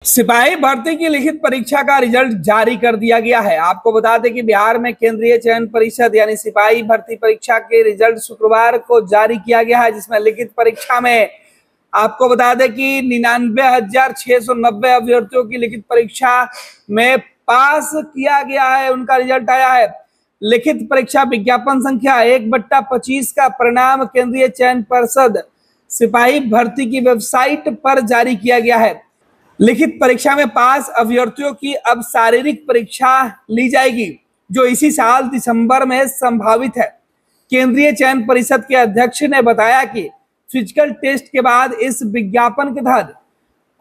सिपाही भर्ती की लिखित परीक्षा का रिजल्ट जारी कर दिया गया है। आपको बता दें कि बिहार में केंद्रीय चयन परिषद यानी सिपाही भर्ती परीक्षा के रिजल्ट शुक्रवार को जारी किया गया है, जिसमें लिखित परीक्षा में आपको बता दें कि 99,690 अभ्यर्थियों की लिखित परीक्षा में पास किया गया है। उनका रिजल्ट आया है। लिखित परीक्षा विज्ञापन संख्या 1/25 का परिणाम केंद्रीय चयन परिषद सिपाही भर्ती की वेबसाइट पर जारी किया गया है। लिखित परीक्षा में पास अभ्यर्थियों की अब शारीरिक परीक्षा ली जाएगी, जो इसी साल दिसंबर में संभावित है। केंद्रीय चयन परिषद के अध्यक्ष ने बताया कि फिजिकल टेस्ट के बाद इस विज्ञापन के तहत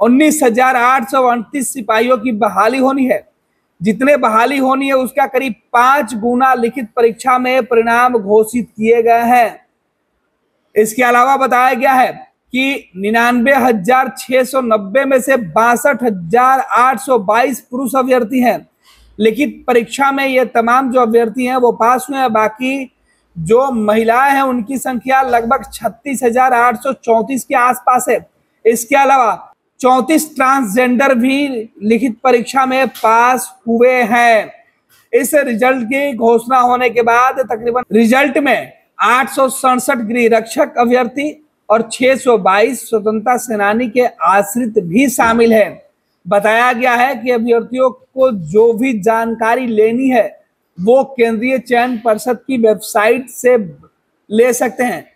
19,838 सिपाहियों की बहाली होनी है। जितने बहाली होनी है उसका करीब 5 गुना लिखित परीक्षा में परिणाम घोषित किए गए हैं। इसके अलावा बताया गया है कि 99,690 में से 62,822 पुरुष अभ्यर्थी हैं। लिखित परीक्षा में ये तमाम जो अभ्यर्थी हैं वो पास हुए हैं। बाकी जो महिलाएं हैं उनकी संख्या लगभग 36,834 के आसपास है। इसके अलावा 34 ट्रांसजेंडर भी लिखित परीक्षा में पास हुए हैं। इस रिजल्ट की घोषणा होने के बाद तकरीबन रिजल्ट में 867 गृह रक्षक अभ्यर्थी और 622 स्वतंत्रता सेनानी के आश्रित भी शामिल हैं। बताया गया है कि अभ्यर्थियों को जो भी जानकारी लेनी है वो केंद्रीय चयन परिषद की वेबसाइट से ले सकते हैं।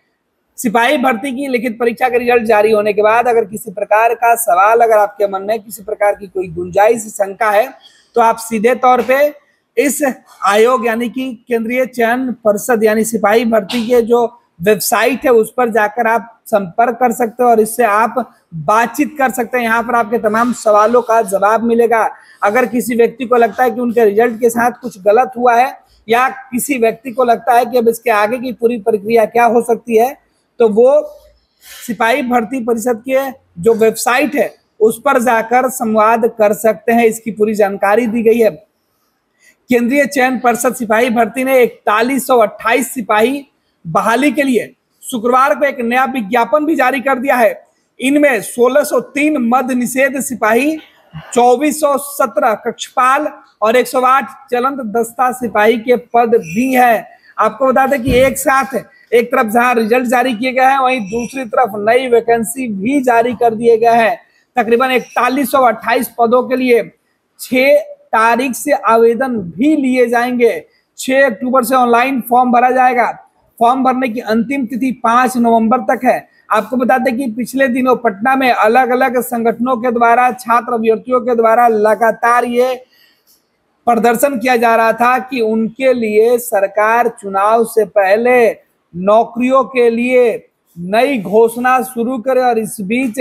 सिपाही भर्ती की लिखित परीक्षा का रिजल्ट जारी होने के बाद अगर किसी प्रकार का सवाल, अगर आपके मन में किसी प्रकार की कोई गुंजाइश, शंका है, तो आप सीधे तौर पे इस आयोग यानी कि केंद्रीय चयन परिषद यानी सिपाही भर्ती के जो वेबसाइट है उस पर जाकर आप संपर्क कर सकते हो और इससे आप बातचीत कर सकते हैं। यहाँ पर आपके तमाम सवालों का जवाब मिलेगा। अगर किसी व्यक्ति को लगता है कि उनके रिजल्ट के साथ कुछ गलत हुआ है या किसी व्यक्ति को लगता है कि अब इसके आगे की पूरी प्रक्रिया क्या हो सकती है, तो वो सिपाही भर्ती परिषद के जो वेबसाइट है उस पर जाकर संवाद कर सकते हैं। इसकी पूरी जानकारी दी गई है। केंद्रीय चयन परिषद सिपाही भर्ती ने 4128 सिपाही बहाली के लिए शुक्रवार को एक नया विज्ञापन भी जारी कर दिया है। इनमें 1603 मद्य निषेध सिपाही, 2417 कक्षपाल और 108 चलंत दस्ता सिपाही के पद भी हैं। आपको बता दें कि एक साथ एक तरफ जहां रिजल्ट जारी किए गए हैं वहीं दूसरी तरफ नई वैकेंसी भी जारी कर दिए गए हैं। तकरीबन 4128 पदों के लिए 6 तारीख से आवेदन भी लिए जाएंगे। 6 अक्टूबर से ऑनलाइन फॉर्म भरा जाएगा। फॉर्म भरने की अंतिम तिथि 5 नवंबर तक है। आपको बता दें कि पिछले दिनों पटना में अलग अलग संगठनों के द्वारा छात्र अभ्यर्थियों के द्वारा लगातार ये प्रदर्शन किया जा रहा था कि उनके लिए सरकार चुनाव से पहले नौकरियों के लिए नई घोषणा शुरू करे। और इस बीच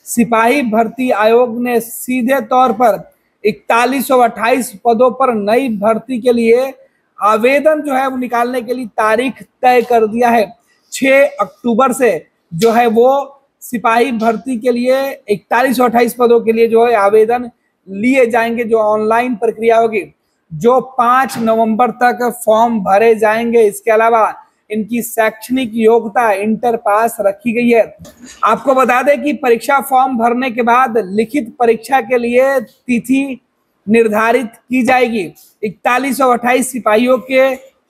सिपाही भर्ती आयोग ने सीधे तौर पर 4128 पदों पर नई भर्ती के लिए आवेदन जो है वो निकालने के लिए तारीख तय कर दिया है। 6 अक्टूबर से जो है वो सिपाही भर्ती के लिए 4128 पदों के लिए जो है आवेदन लिए जाएंगे, जो ऑनलाइन प्रक्रिया होगी, जो 5 नवंबर तक फॉर्म भरे जाएंगे। इसके अलावा इनकी शैक्षणिक योग्यता इंटर पास रखी गई है। आपको बता दें कि परीक्षा फॉर्म भरने के बाद लिखित परीक्षा के लिए तिथि निर्धारित की जाएगी। 4128 सिपाहियों के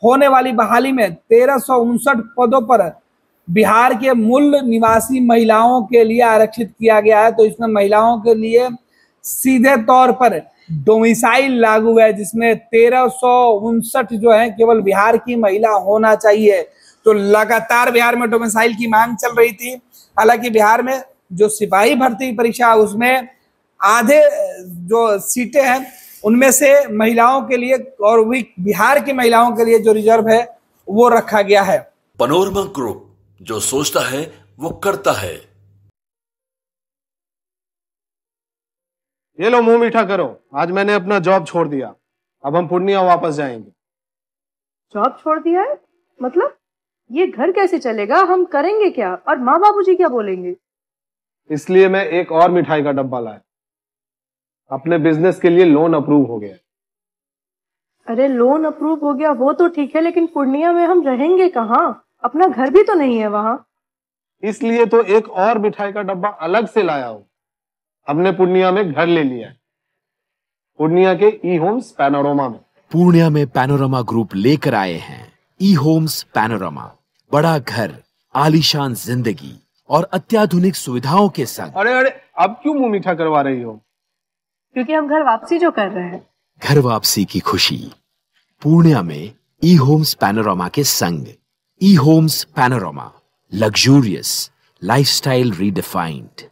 होने वाली बहाली में 1359 पदों पर बिहार के मूल निवासी महिलाओं के लिए आरक्षित किया गया है। तो इसमें महिलाओं के लिए सीधे तौर पर डोमिसाइल लागू है, जिसमें 1359 जो है केवल बिहार की महिला होना चाहिए। तो लगातार बिहार में डोमिसाइल की मांग चल रही थी। हालांकि बिहार में जो सिपाही भर्ती परीक्षा उसमें आधे जो सीटें हैं उनमें से महिलाओं के लिए और बिहार की महिलाओं के लिए जो रिजर्व है वो रखा गया है। पनोरमा ग्रुप, जो सोचता है वो करता है। ये लो, मुंह मीठा करो। आज मैंने अपना जॉब छोड़ दिया। अब हम पूर्णिया वापस जाएंगे। जॉब छोड़ दिया है? मतलब ये घर कैसे चलेगा? हम करेंगे क्या? और माँ बाबूजी क्या बोलेंगे? इसलिए मैं एक और मिठाई का डब्बा लाया। अपने बिजनेस के लिए लोन अप्रूव हो गया। अरे लोन अप्रूव हो गया वो तो ठीक है, लेकिन पूर्णिया में हम रहेंगे कहाँ? अपना घर भी तो नहीं है वहां। इसलिए तो एक और मिठाई का डब्बा अलग से लाया हूं। हमने पूर्णिया में घर ले लिया है, पूर्णिया के ई होम्स पैनोरमा में। पूर्णिया में पैनोरमा ग्रुप लेकर आए हैं ई होम्स पैनोरमा, बड़ा घर, आलीशान जिंदगी और अत्याधुनिक सुविधाओं के संग। अरे अरे, अब क्यों मुंह मीठा करवा रही हो? क्योंकि हम घर वापसी जो कर रहे हैं। घर वापसी की खुशी पूर्णिया में ई होम्स पैनोरमा के संग। ई homes Panorama, luxurious lifestyle redefined.